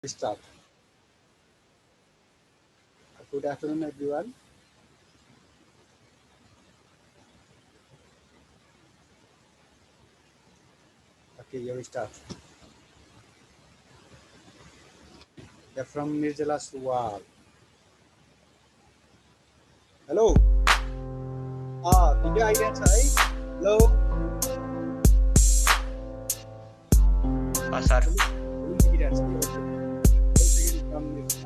Start. Good afternoon, everyone. Okay, you start. You're from Mirjala Suwal. Hello. Video idea hai? Hello. Sir. Video idea hai. Once again from Mirjala.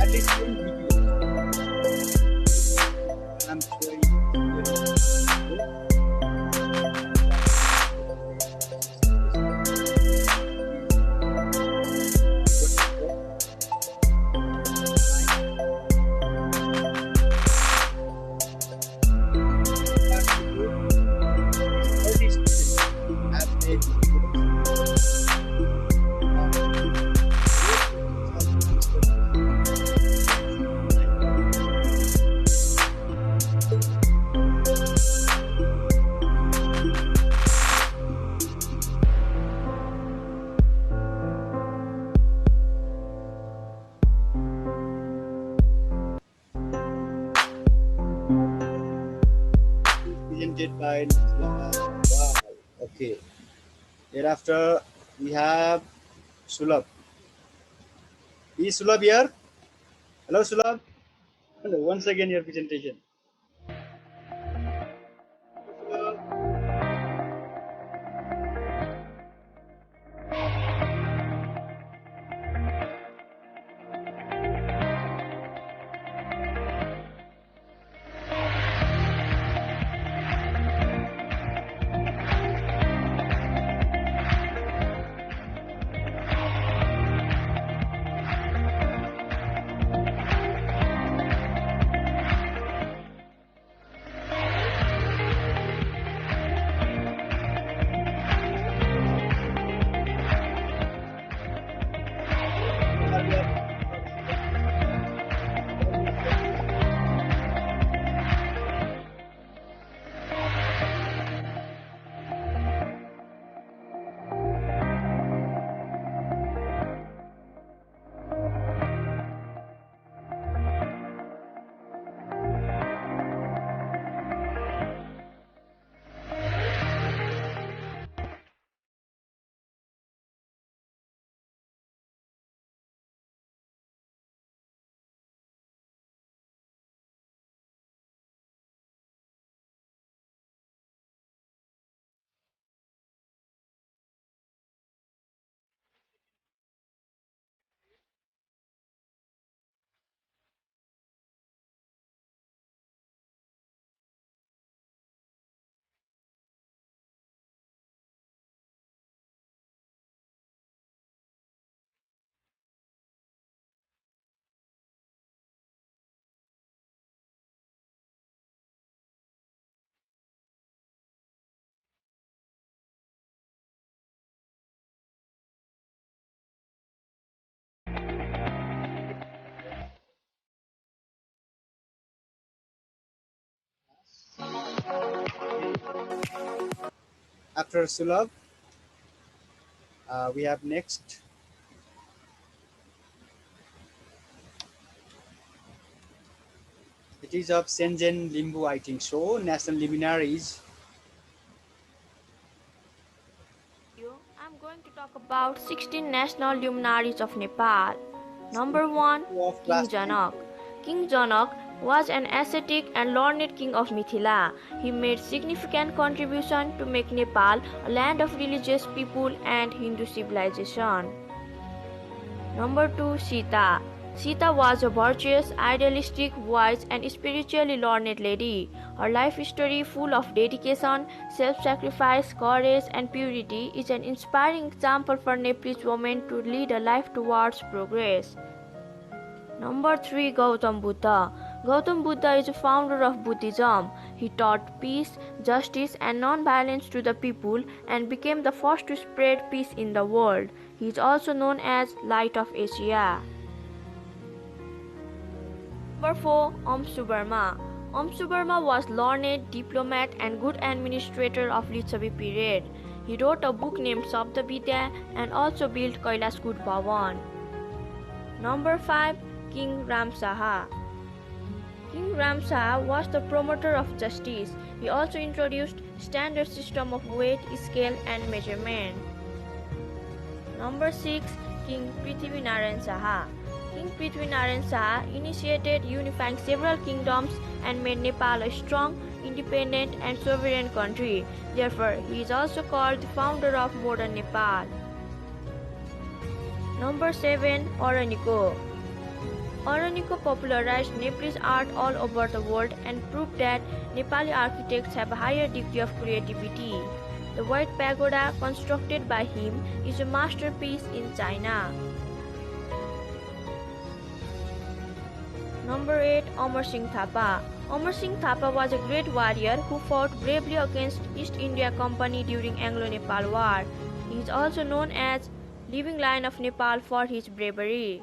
At least one video. I'm showing presented by wow. Okay. Thereafter we have Sulabh. Is Sulabh here? Hello Sulabh. Hello. Once again your presentation. After Sulabh, we have next. It is of Shenzhen Limbu, I think so. National Luminaries. I'm going to talk about 16 national luminaries of Nepal. Number 1. Of King class three. Janak. King Janak was an ascetic and learned king of Mithila. He made significant contribution to make Nepal a land of religious people and Hindu civilization. Number 2. Sita. Sita was a virtuous, idealistic, wise, and spiritually learned lady. Her life story, full of dedication, self-sacrifice, courage, and purity, is an inspiring example for Nepalese women to lead a life towards progress. Number 3. Gautam Buddha. Gautam Buddha is a founder of Buddhism. He taught peace, justice, and non-violence to the people and became the first to spread peace in the world. He is also known as Light of Asia. Number 4. Subarma. Subarma was learned, diplomat, and good administrator of Lichavi period. He wrote a book named Sabdavidya and also built Kailaskud Bhavan. Number 5. King Ram Saha. King Ram Saha was the promoter of justice. He also introduced standard system of weight, scale, and measurement. Number 6. King Prithvinarayan Saha. King Prithvinarayan Saha initiated unifying several kingdoms and made Nepal a strong, independent, and sovereign country. Therefore, he is also called the founder of modern Nepal. Number 7. Araniko. Araniko popularized Nepalese art all over the world and proved that Nepali architects have a higher degree of creativity. The White Pagoda, constructed by him, is a masterpiece in China. Number 8. Amar Singh Thapa. Amar Singh Thapa was a great warrior who fought bravely against East India Company during Anglo-Nepal War. He is also known as Living Lion of Nepal for his bravery.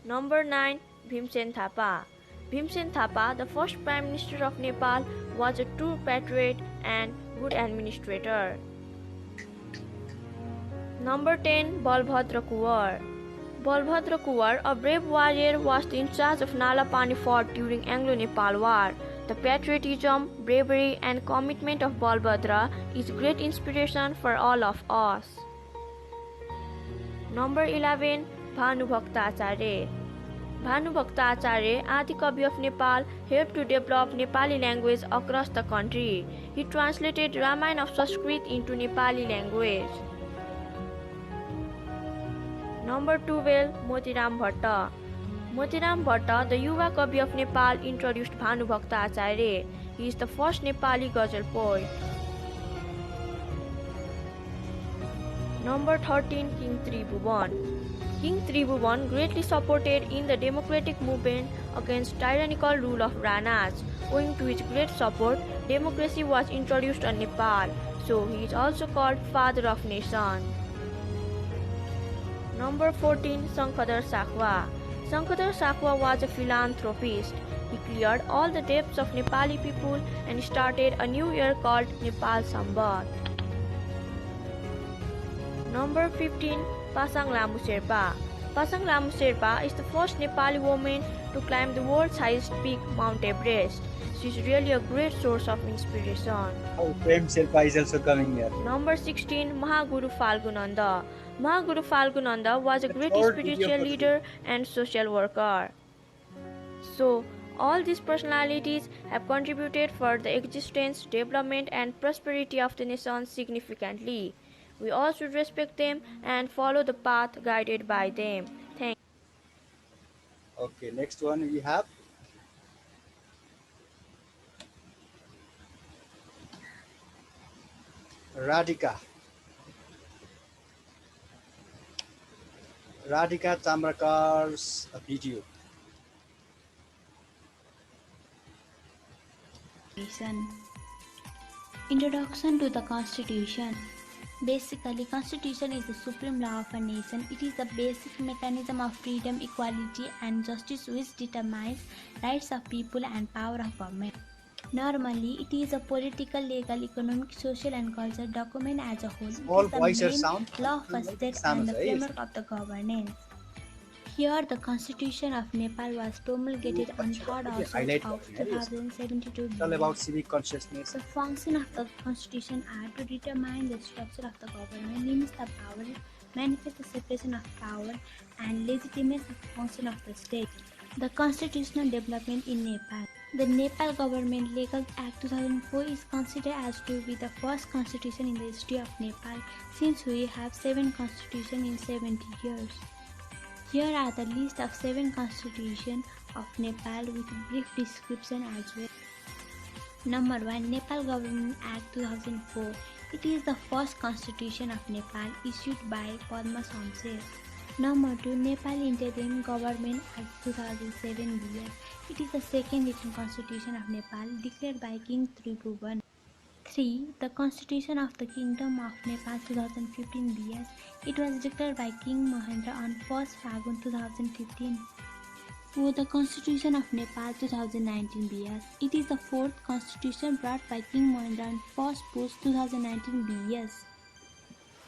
Number 9. Bhimsen Thapa. Bhimsen Thapa, the first Prime Minister of Nepal, was a true patriot and good administrator. Number 10. Balbhadraku War. Balbhadraku War, a brave warrior, was in charge of Nalapani fort during Anglo-Nepal War. The patriotism, bravery, and commitment of Balbhadra is great inspiration for all of us. Number 11. Bhanubhakta Acharya. Bhanubhakta Acharya, Adi Kavi of Nepal, helped to develop Nepali language across the country. He translated Ramayana of Sanskrit into Nepali language. Number 12. Motiram Bhatta. Motiram Bhatta, the Yuva Kavi of Nepal, introduced Bhanubhakta Acharya. He is the first Nepali ghazal poet. Number 13. King Tribhuvan. King Tribhuvan greatly supported in the democratic movement against tyrannical rule of Ranas. Owing to his great support, democracy was introduced in Nepal, so he is also called Father of Nation. Number 14. Shankadhar Sakhwa. Shankadhar Sakhwa was a philanthropist. He cleared all the debts of Nepali people and started a new year called Nepal Sambat. Number 15. Pasang Lambu Sherpa. Pasang Lambu Sherpa is the first Nepali woman to climb the world's highest peak, Mount Everest. She is really a great source of inspiration. Oh, Prem Sherpa is also coming here. Number 16. Mahaguru Falgunanda. Mahaguru Falgunanda was a great spiritual leader and social worker. So, all these personalities have contributed for the existence, development, and prosperity of the nation significantly. We all should respect them and follow the path guided by them. Thank you. Okay, next one we have Radhika. Radhika Tamrakar's video. Introduction to the Constitution. Basically, Constitution is the supreme law of a nation. It is the basic mechanism of freedom, equality, and justice which determines rights of people and power of government. Normally, it is a political, legal, economic, social, and cultural document as a whole. All it is voice the or main sound? law of a state and the framework of the governance. Here, the Constitution of Nepal was promulgated on 3rd August of 2072. It's all about civic consciousness. The function of the Constitution are to determine the structure of the government, limits the power, manifest the separation of power, and legitimize the function of the state. The constitutional development in Nepal. The Nepal Government Legal Act 2004 is considered as to be the first constitution in the history of Nepal, since we have 7 constitutions in 70 years. Here are the list of 7 constitutions of Nepal with brief description as well. Number 1. Nepal Government Act 2004. It is the first constitution of Nepal issued by Padma Shamsher. Number 2. Nepal Interim Government Act 2007 BS. It is the second written constitution of Nepal declared by King Tribhuvan. 3. The Constitution of the Kingdom of Nepal 2015 BS. It was declared by King Mahendra on 1st Fagun 2015. 4. The Constitution of Nepal 2019 BS. It is the fourth constitution brought by King Mahendra on 1st Post 2019 BS.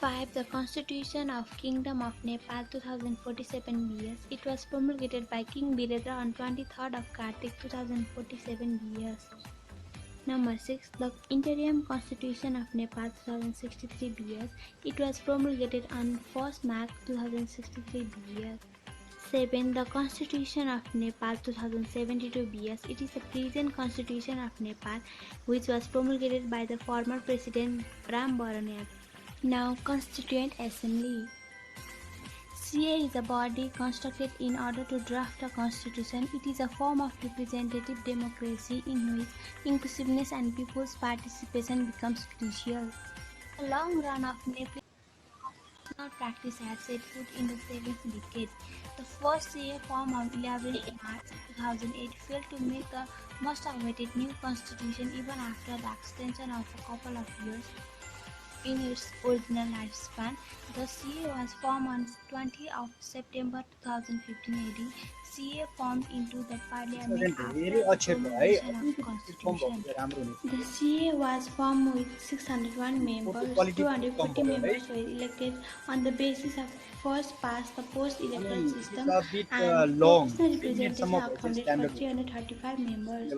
5. The Constitution of Kingdom of Nepal 2047 BS. It was promulgated by King Birendra on 23rd of Kartik 2047 BS. Number 6. The Interim Constitution of Nepal 2063 BS. It was promulgated on 1st March 2063 BS. 7. The Constitution of Nepal 2072 BS. It is the present Constitution of Nepal which was promulgated by the former President Ram Baranyak. Now, Constituent Assembly. CA is a body constructed in order to draft a constitution. It is a form of representative democracy in which inclusiveness and people's participation becomes crucial. The long run of Nepal constitutional practice had set foot in the 7th decade. The first CA form on 11th March 2008 failed to make the most awaited new constitution even after the extension of a couple of years in its original lifespan. The CA was formed on 20 of September 2015 AD. CA formed into the parliament after the promulgation of constitution. The CA was formed with 601 members. 250 members were elected on the basis of first past the post electoral system and proportional representation accounted for 335 members.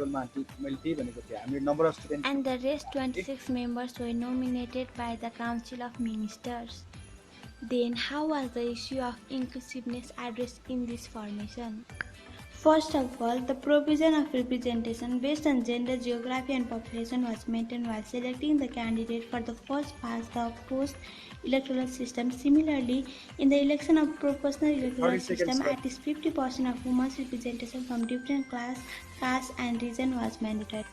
And the rest 26 members were nominated by the Council of Ministers. Then, how was the issue of inclusiveness addressed in this formation? First of all, the provision of representation based on gender, geography and population was maintained while selecting the candidate for the first past the post electoral system. Similarly, in the election of proportional electoral system, at least 50% of women's representation from different class, caste and region was mandatory.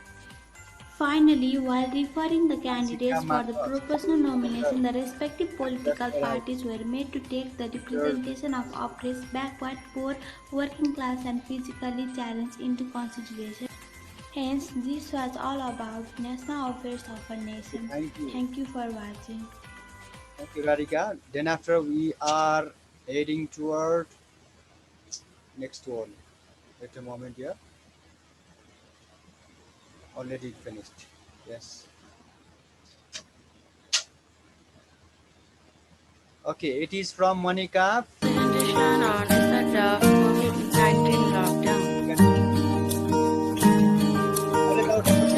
Finally, while referring the candidates for the proportional nomination, the respective political parties were made to take the representation of oppressed, backward, poor, working class and physically challenged into consideration. Hence, this was all about national affairs of a nation. Thank you for watching. Thank you, Radhika. Then after we are heading toward next one. Wait a moment here. Already finished. Yes. Okay, it is from Monica. Presentation on effect of COVID-19 lockdown.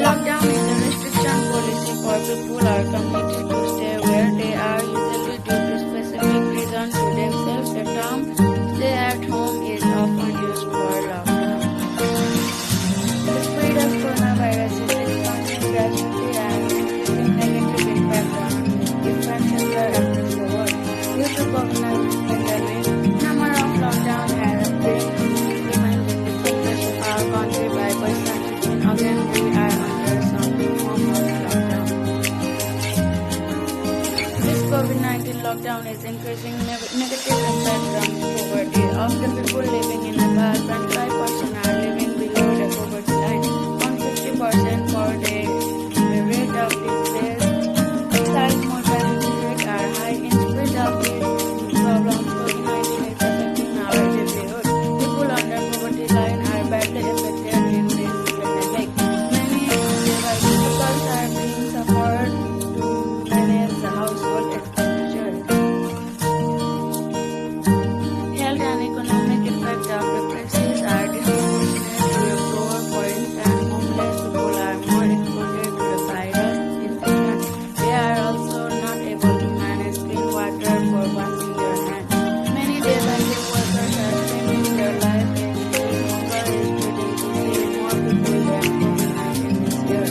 Lockdown is a restriction policy for people or communities to stay where they are, usually due to specific reason to themselves. The term "stay at home" is often used for lockdown. The spread of coronavirus is expanding gradually and increasing negative impact on different sectors across the world. Due to COVID-19 pandemic, number of lockdowns have been implemented in different parts of our country by Bagiswori. Again, we are under some form of lockdown. This COVID-19 lockdown is increasing negative impact on poverty. Of the people living in Nepal, 25% are living below the poverty line. 50% per day. The rate of this child mortality rate are high in spite of these problems. COVID-19 is affecting our livelihood. People under poverty line are badly affected in this pandemic. Many difficulties are being suffered to manage the household expenditure. Health and economic effects of the crisis are disproportionate to the poor. For instance, homeless people are more exposed to the virus infection. They are also not able to manage clean water for washing their hands. Many day-by-day workers are spending their life in doing hunger is leading to see more people than COVID-19 this year.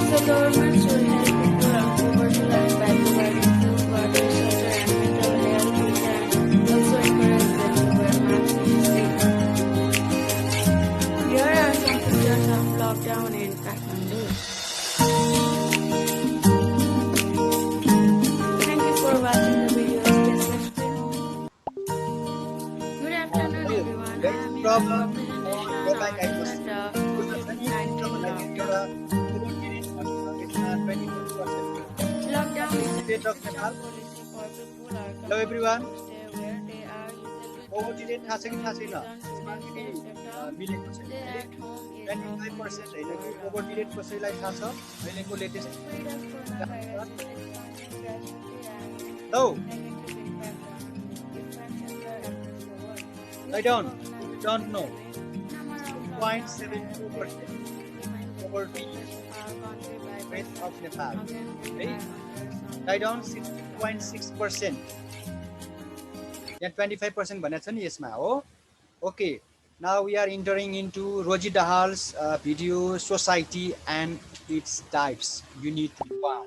So government should help people on poverty line by providing food, water, shelter and mental health. We can also encourage them to wear masks in the street. Here are some pictures of lockdown in Kathmandu. Thank you for watching the video. rate of Nepal. Hello everyone. Poverty rate थाहा छ कि थाहा छैन? यसमा फेरि मिलेको छ अहिले 25% हैन कि poverty rate कसैलाई थाहा छ? अहिलेको latest No. Write down. You don't know. 0.72% poverty rate of Nepal. Right? Write down 6.6%. यहाँ 25% भनेको छ नि यसमा हो. Okay. Now we are entering into Roji Dahal's video Society and its types. Unit 1.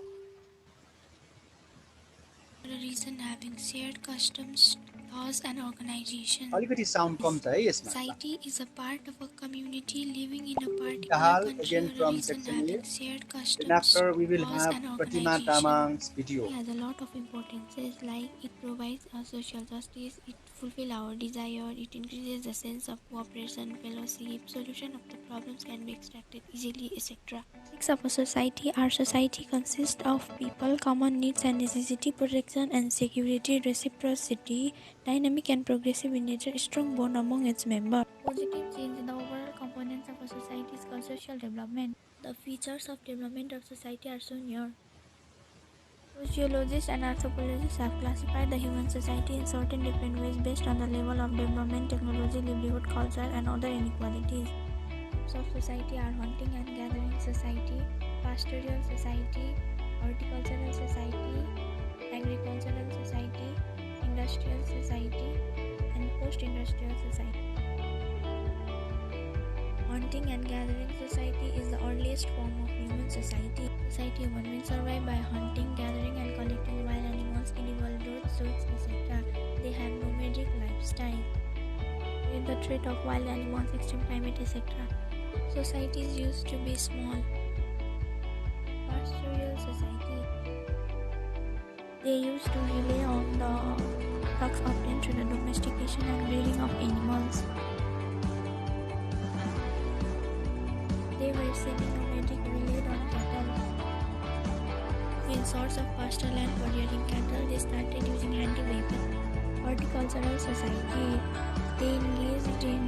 For a reason having shared customs, laws and organizations. अलिकति sound कम छ है यसमा. Society is a part of a community living in a particular Dahal country again for a from reason section having A. shared Then customs, after we will laws have and Pratima organizations. Tamang's video. It has a lot of importances like it provides a social justice, it fulfills our desire, it increases the sense of cooperation, fellowship, solution of the problems can be extracted easily, etc. Basics of a society. Our society consists of people, common needs and necessity, protection and security, reciprocity, dynamic and progressive in nature, strong bond among its members. Positive change in the overall components of a society is called social development. The features of development of society are shown here. Sociologists and anthropologists have classified the human society in certain different ways based on the level of development, technology, livelihood, culture, and other inequalities. Types of society are hunting and gathering society, pastoral society, horticultural society, agricultural society, industrial society, and post-industrial society. Hunting and gathering society is the earliest form of human society. Society human beings survive by hunting, gathering, and collecting wild animals, edible fruits, etc. They have nomadic lifestyle. With the threat of wild animals, extreme climate, etc. Societies used to be small. Pastoral society. They used to rely on the products obtained through the domestication and breeding of animals. They were semi-nomadic, relied on cattle. In sorts of pasture land for rearing cattle, they started using handy weapons. Horticultural society. They engaged in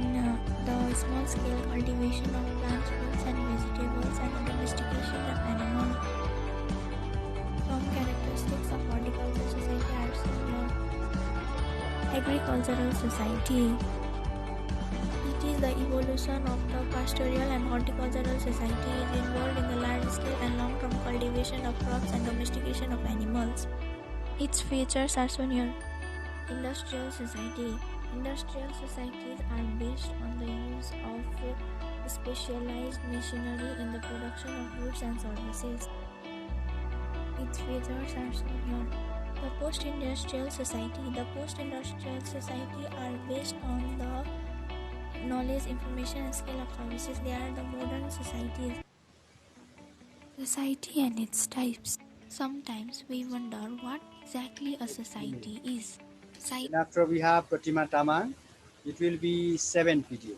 the small-scale cultivation of plants, fruits and vegetables and the domestication of animals. Some characteristics of horticultural society are similar. Agricultural society. It is the evolution of the pastoral and horticultural society is involved in the large-scale and long-term cultivation of crops and domestication of animals. Its features are shown here. Industrial society. Industrial societies are based on the use of specialized machinery in the production of goods and services. Its features are shown here. The post-industrial society. The post-industrial society are based on the knowledge, information and skill of services. They are the modern societies. Society and its types. Sometimes we wonder what exactly a society is. And after we have Pratima Tamang, it will be 7 video.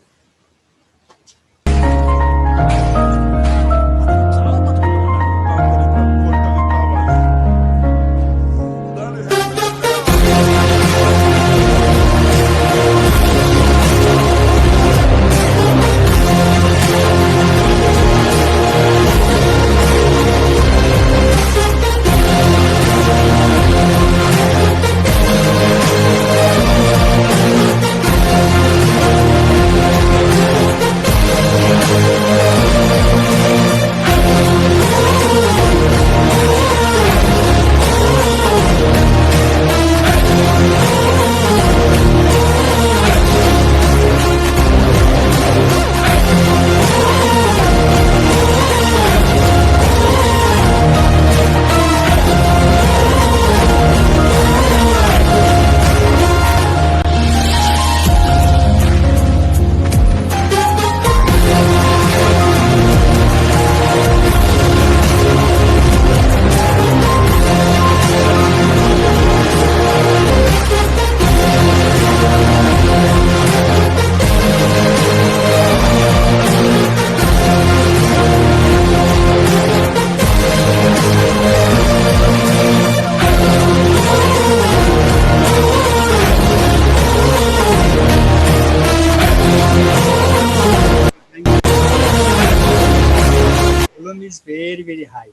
very, very high.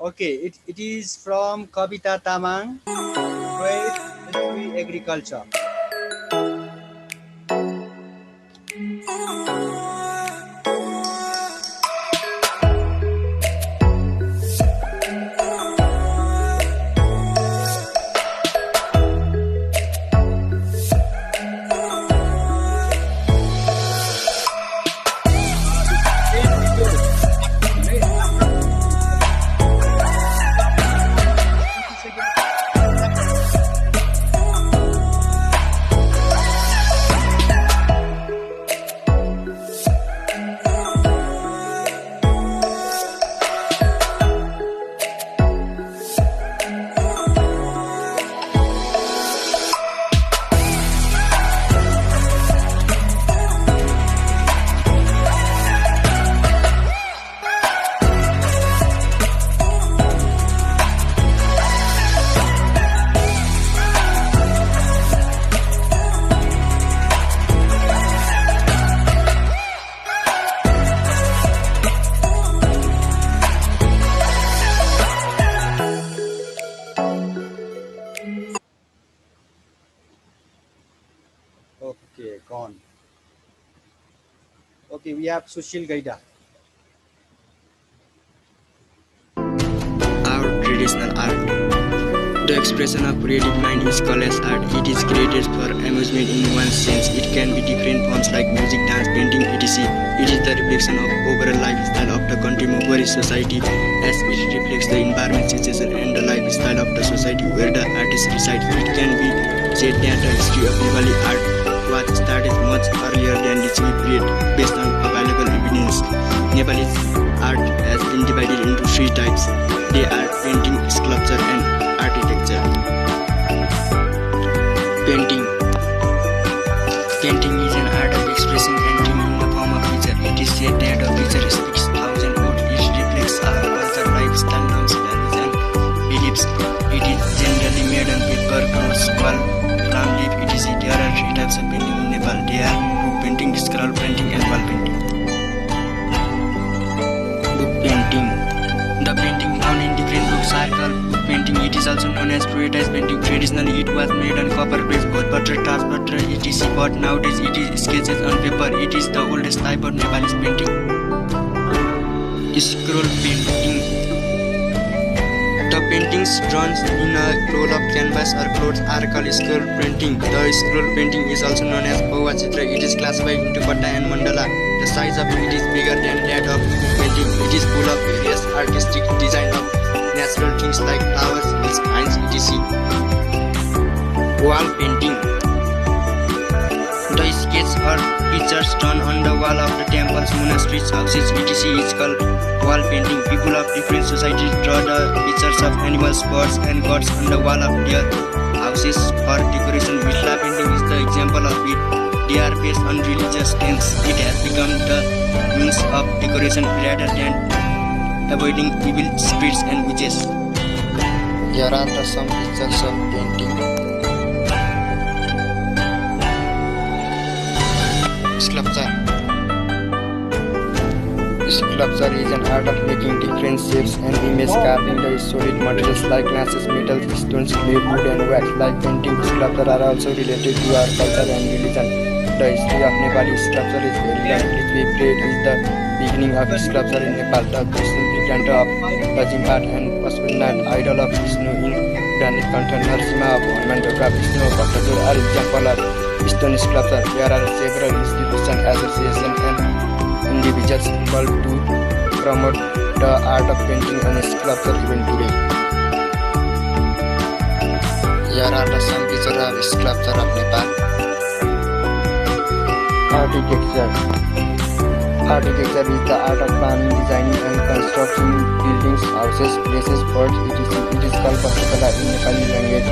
Okay, it is from Kavita Tamang, Trade, History, Agriculture. Okay, gone. Okay, we have Sushil Gaida. Our traditional art. The expression of creative mind is called as art. It is created for amusement in one sense. It can be different forms like music, dance, painting, etc. It is the reflection of overall lifestyle of the contemporary society as it reflects the environment, situation and the lifestyle of the society where the artist resides. It can be said that the history of Nepali art was started much earlier than its period based on available evidence. Nepalese art has been divided into three types. They are painting, sculpture and architecture. Painting. Painting is an art of expressing anything in the form of picture. It is said that a picture is 6,000 words. It reflects our culture, lifestyle, norms, values and beliefs. It is generally made on paper, clothes, wall, palm leaf, etc. There are three types of painting in Nepal. They are book painting, scroll painting and wall painting. Book painting. The painting drawn in different books are called book painting. It is also known as Prerequisites painting. Traditionally, it was made on copper plates, Balbhadraku, transporter, etc. But nowadays, it is sketches on paper. It is the oldest type of Nepalese painting. Scroll painting. The paintings drawn in a roll of canvas or cloth are called scroll painting. The scroll painting is also known as Bhavachitra. It is classified into Patta and Mandala. The size of it is bigger than that of painting. It is full of various artistic design of natural things like flowers, hills, pines, etc. Wall painting. The sketch or pictures drawn on the wall of the temples, monasteries, houses, etc. is called wall painting. People of different societies draw the pictures of animals, birds, and gods on the wall of their houses for decoration. Mithila painting is the example of it. They are based on religious themes. It has become the means of decoration rather than avoiding evil spirits and witches. Here are some pictures of painting. Sculpture. Sculpture is an art of making different shapes and image, carving the solid materials like glasses, metals, stones, clay, wood and wax. Like painting, sculpture are also related to our culture and religion. The history of Nepali sculpture is very long. Prithvi plate is the beginning of sculpture in Nepal. The Vishnu of Bajimpat and Pashupanath, idol of Vishnu in granite content, Narasimha of Hanuman, Vishnu of Bhaktapur are example of stone sculpture. There are several institutions, associations and individuals involved to promote the art of painting and sculpture even today. Here are some pictures of sculpture of Nepal. Architecture. Architecture is the art of planning, designing and constructing buildings, houses, places, forts, etc. It is called Vastukala in Nepali language.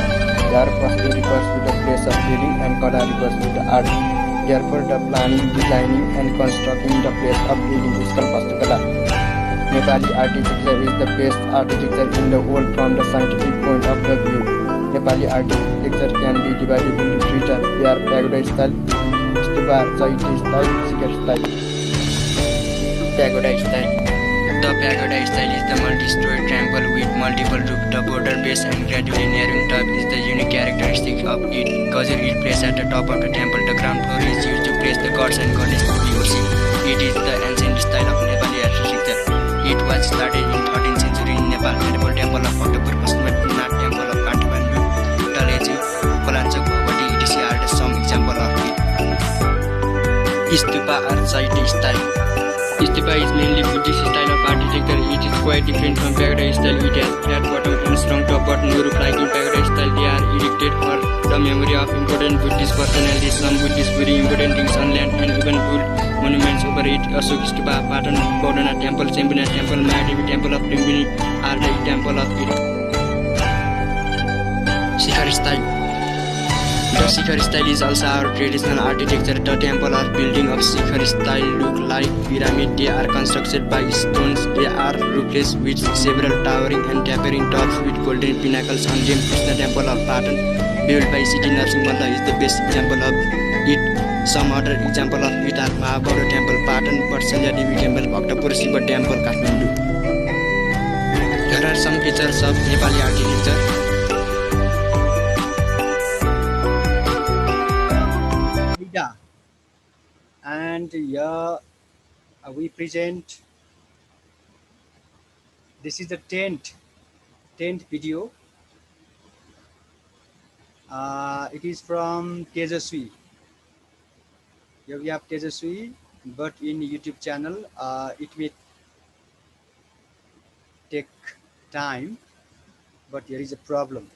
There, Vastu refers to the place of building and Kala refers to the art. Therefore, the planning, designing and constructing the place of building is called Vastukala. Nepali architecture is the best architecture in the world from the scientific point of view. Nepali architecture can be divided into three types. They are pagoda style, stupa, Chaiti style, sikar style. Pagoda style. The pagoda style is the multi-storied temple with multiple roofs. The border base and gradually narrowing top is the unique characteristic of it. Gazur is placed at the top of the temple. The ground floor is used to place the gods and goddesses to worship. It is the ancient style of Nepali architecture. It was started in 13th century in Nepal. Temple of Bhaktapur, Pashupatinath Temple of Kathmandu, Taleju, Kolanchok, Bhavati, etc. are some example of it. Stupa or site style. Stupa is mainly Buddhist style of architecture. It is quite different from pagoda style. It has flat bottom and strong top but no roof like in pagoda style. They are erected for the memory of important Buddhist personalities. Some Buddhists bury important things on land and even build monuments over it. Ashok Stupa, Patan, Bodhana Temple, Shambhuna Temple, Mahadevi Temple of Luminaries are the temple of it. Shikhar style. The Shikhar style is also our traditional architecture. The temple or building of Shikhar style look like pyramid. They are constructed by stones. They are roofless with several towering and tapering tops with golden pinnacles on them. Krishna Temple of Patan, built by Siti Narasimha, is the best example of it. Some other example of it are Mahabodha Temple, Patan, Vatsalya Devi Temple, Bhaktapur Shiva Temple, Kathmandu. Here are some features of Nepali architecture. Yeah. And here we present, this is the 10th video. It is from Tejaswi. Here we have Tejaswi, but in YouTube channel it may take time, but here is a problem.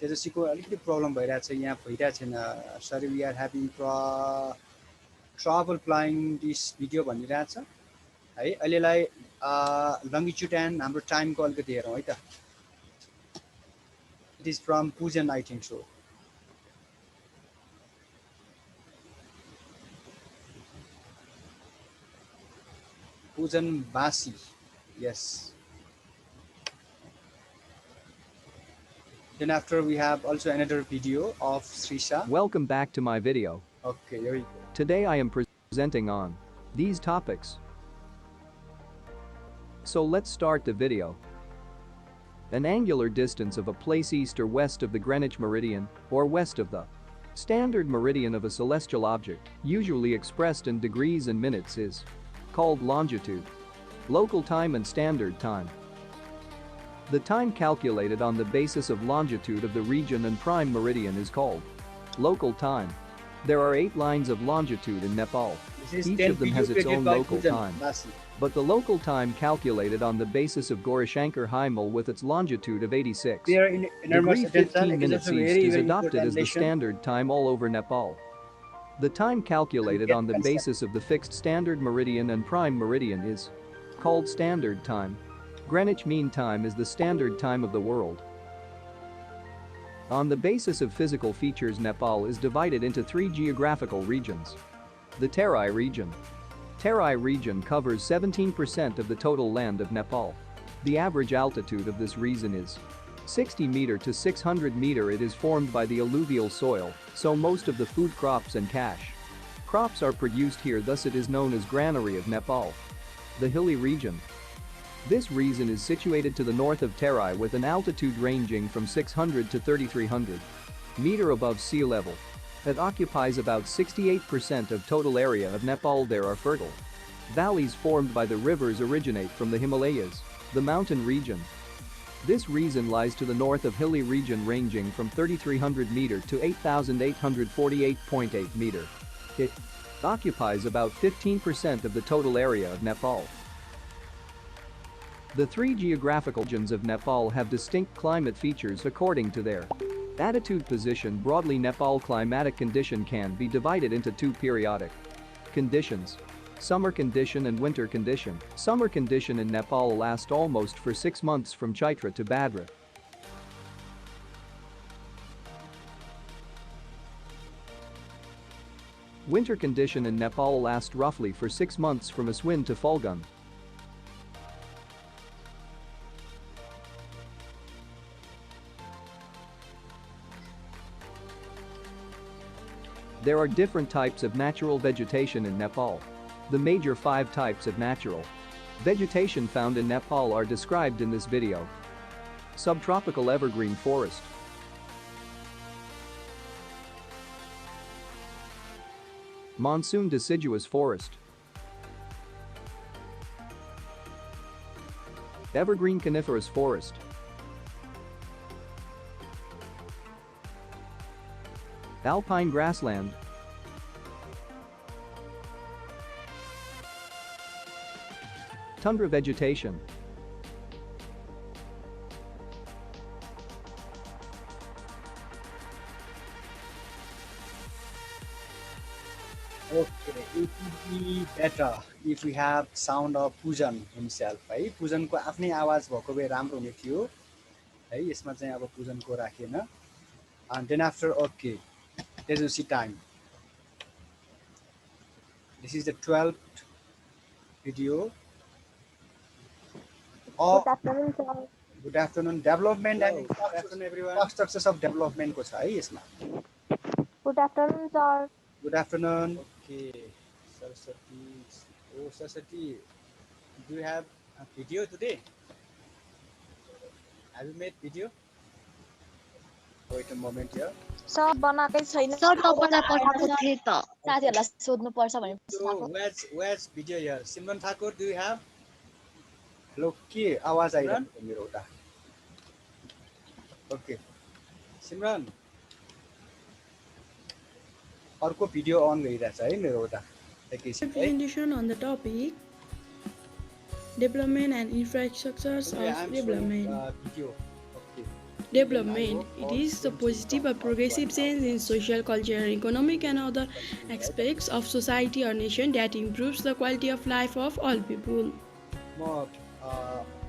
Tejaswi ko alikati problem bhairahach cha, yaha bhairahach chaina. Sorry, we are having trouble playing this video bhanirahach cha है. अहिलेलाई longitude and हाम्रो time को अलिकति हेरौँ है त. It is from Pujan, I think so. Pujan Basi, yes. Then after we have also another video of Srisha. Welcome back to my video. Okay, here we go. Today I am presenting on these topics. So let's start the video. An angular distance of a place east or west of the Greenwich meridian, or west of the standard meridian of a celestial object, usually expressed in degrees and minutes, is called longitude, local time and standard time. The time calculated on the basis of longitude of the region and prime meridian is called local time. There are 8 lines of longitude in Nepal. Each of them has its own local time. But the local time calculated on the basis of Gaurashankar Himal with its longitude of 86 degree 15 minutes east is adopted as the standard time all over Nepal. The time calculated on the basis of the fixed standard meridian and prime meridian is called standard time. Greenwich Mean Time is the standard time of the world. On the basis of physical features, Nepal is divided into 3 geographical regions. The Terri Region. Terri Region covers 17% of the total land of Nepal. The average altitude of this region is 60 meter to 600 meter. It is formed by the alluvial soil, so most of the food crops and cash crops are produced here, thus it is known as Granary of Nepal. The Hilly Region. This region is situated to the north of Terri with an altitude ranging from 600 to 3300 meter above sea level. It occupies about 68% of total area of Nepal. There are fertile valleys formed by the rivers originate from the Himalayas, the mountain region. This region lies to the north of Hilly Region ranging from 3300 meter to 8848.8 meter. It occupies about 15% of the total area of Nepal. The 3 geographical regions of Nepal have distinct climate features according to their attitude position. Broadly, Nepal climatic condition can be divided into 2 periodic conditions: summer condition and winter condition. Summer condition in Nepal lasts almost for 6 months from Chaitra to Bhadra. Winter condition in Nepal lasts roughly for 6 months from Aswin to Phalgun. There are different types of natural vegetation in Nepal. The major 5 types of natural Vegetation found in Nepal are described in this video. Subtropical evergreen forest. Monsoon deciduous forest. Evergreen coniferous forest. Alpine grassland. Tundra vegetation. Okay, it would be better if we have sound of Pujan himself. है पुजनको आफ्नै आवाज भएको भए राम्रो हुने थियो है यसमा चाहिँ अब पुजनको राखेन and then after okay there's a see time. This is the 12th video of good afternoon development and afternoon everyone structures of development ko cha hai यसमा. Good afternoon, sir. Good afternoon. Okay, Saraswati. Oh, Saraswati, do you have a video today? Have you made video? Wait a moment here. Sir, बनाकै छैन. Sir तपाईलाई पठाएको थिए त साथीहरुलाई सोध्नु पर्छ भने So, where's video here? Simran Thakur, do you have? Hello, के आवाज आइरहेको छ मेरो उता? Okay. Simran. अर्को भिडियो अन गरिरहेछ है मेरो उता एकैछिन है. Presentation on the topic development and infrastructures of development. Video. Okay. Development, it is the positive or progressive change in social, cultural, economic and other aspects of society or nation that improves the quality of life of all people. म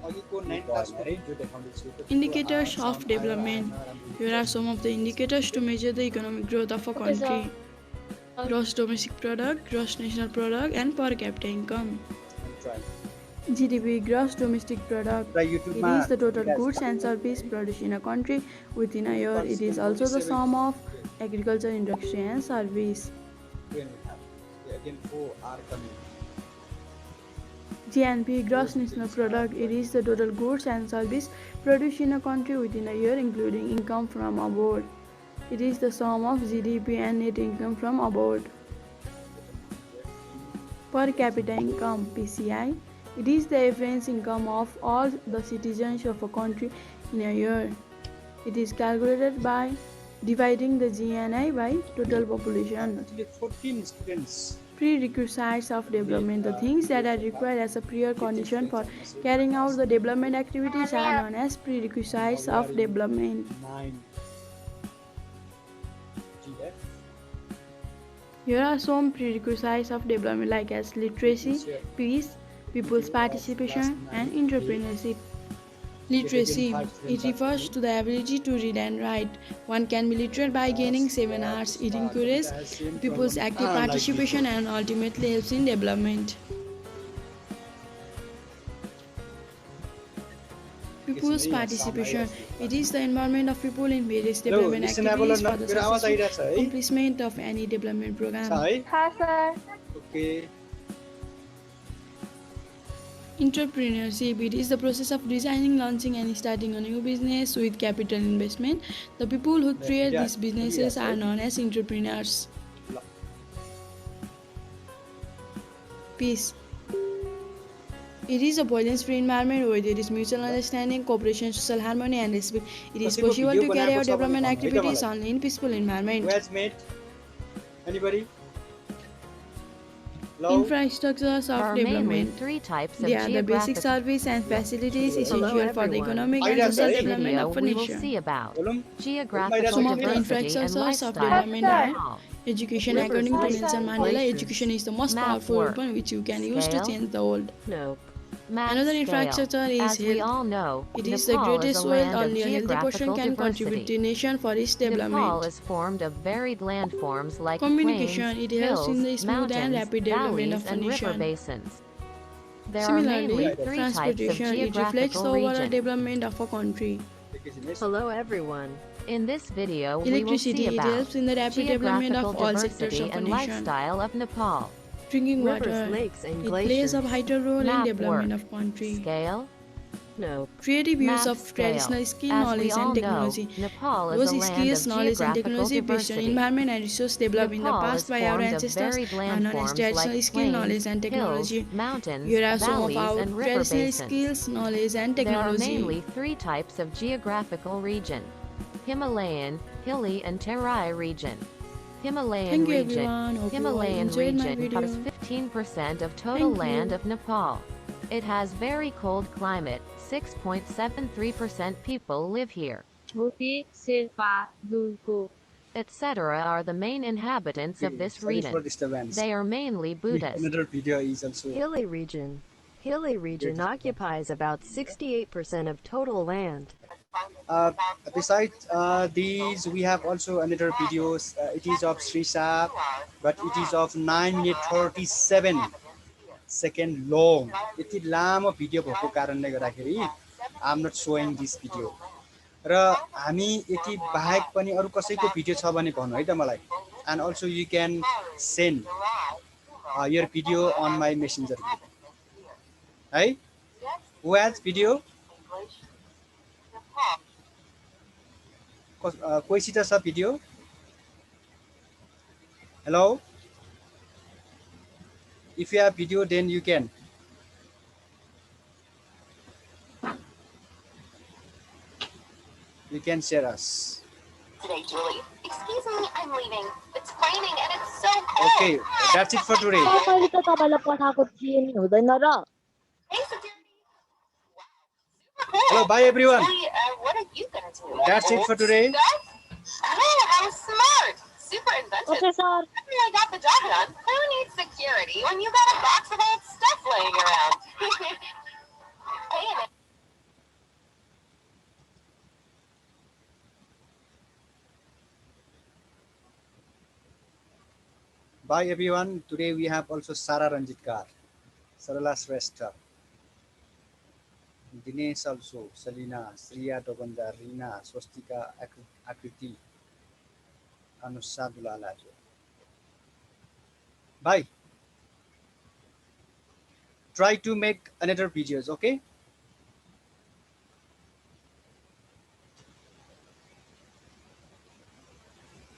अघिको 9 क्लासमा जो देखाउँदैछु. Indicators of development. Here are some of the indicators to measure the economic growth of a country. Gross domestic product, gross national product and per capita income. GDP, gross domestic product. It is the total goods and services produced in a country within a year. It is also the sum of agriculture, industry and service. GNP, gross national product. It is the total goods and services produced in a country within a year, including income from abroad. It is the sum of GDP and net income from abroad. Per capita income, PCI. It is the average income of all the citizens of a country in a year. It is calculated by dividing the GNI by total population. 14 students. Prerequisites of development. The things that are required as a prior condition for carrying out the development activities are known as prerequisites of development. 9. Here are some prerequisites of development like as literacy, peace, people's participation and entrepreneurship. Literacy. It refers to the ability to read and write. One can be literate by gaining 7 hours. It encourages people's active participation and ultimately helps in development. People's participation. It is the involvement of people in various development activities for the successful accomplishment of any development program. Hi, sir. Okay. Entrepreneurship. It is the process of designing, launching and starting a new business with capital investment. The people who create these businesses are known as entrepreneurs. Peace. It is a violence-free environment where there is mutual understanding, cooperation, social harmony and respect. It is possible to carry out development activities only in peaceful environment. Where's mate? Anybody? Hello? Infrastructures of development. They are the basic service and facilities essential for the economic and social development of a nation. Some of the infrastructures of development are education. According to Nelson Mandela, education is the most powerful weapon which you can use to change the world. Another infrastructure is health. It is the greatest wealth only a healthy person can contribute to the nation for its development. Nepal is formed of varied landforms like communication. plains, It helps in the hills, smooth and mountains, rapid development valleys, of a and river nation. basins. There are Similarly, mainly 3 types of transportation. It reflects the geographical overall regions. development of a country. Hello everyone. In this video, we will Electricity. see It about helps in the rapid development geographical of all sectors diversity of a and nation. lifestyle of Nepal. Drinking Rivers, water. lakes, and It plays a glaciers. vital role in Map development work. of country. Scale? No. Creative use Map of scale. traditional skill, As we knowledge, all and know, technology. Nepal is Those a land skills, of knowledge, and geographical technology based on diversity. environment and resources developed in the Nepal past is by our formed of ancestors varied are known as landforms traditional like skill, knowledge, plains, and hills, technology. mountains, Here are some of valleys, our and river traditional basins. skills, knowledge, and There are technology. mainly three types of geographical region: Himalayan, Hilly, and Terri Region. Himalayan Thank you region. everyone. Hope you all Himalayan enjoyed my region video. covers 15% of total Thank land you. of Nepal. It has very cold climate. 6.73% people live here. Etc. are the main inhabitants of this Sorry for region. disturbance. They are mainly Buddhist. Another video is also. Hilly Region. Hilly Region occupies about 68% of total land. Besides these, we have also another videos. It is of Srisha, but it is of 9 minute 37 second long. यति लामो video भएको कारणले गर्दाखेरि I am not showing this video र हामी यति बाहेक पनि अरू कसैको भिडियो छ भने भन्नु है त मलाई and also you can send your video on my messenger है हु हेज भिडियो कोहीसित छ video hello if you have video then you can you can share us. Today, Julie. Excuse me, I'm leaving. It's raining and it's so cold. Okay, that's it for today. मैले त तपाईलाई पठाएको थिएँ नि हुँदैन र Hello, bye everyone. What are you gonna do? That's it for today. Oh, how smart! Super inventive. Okay sir I got the job done. Who needs security when you got a box of old stuff laying around? Hey, and Bye everyone. Today we have also Sara Ranjitkar, Sarala Shrestha, Dinesh also, Selina, Sriya Dobanda, Rina, Swastika Akriti, Anusadula Lajo. Bye. Try to make another videos, okay?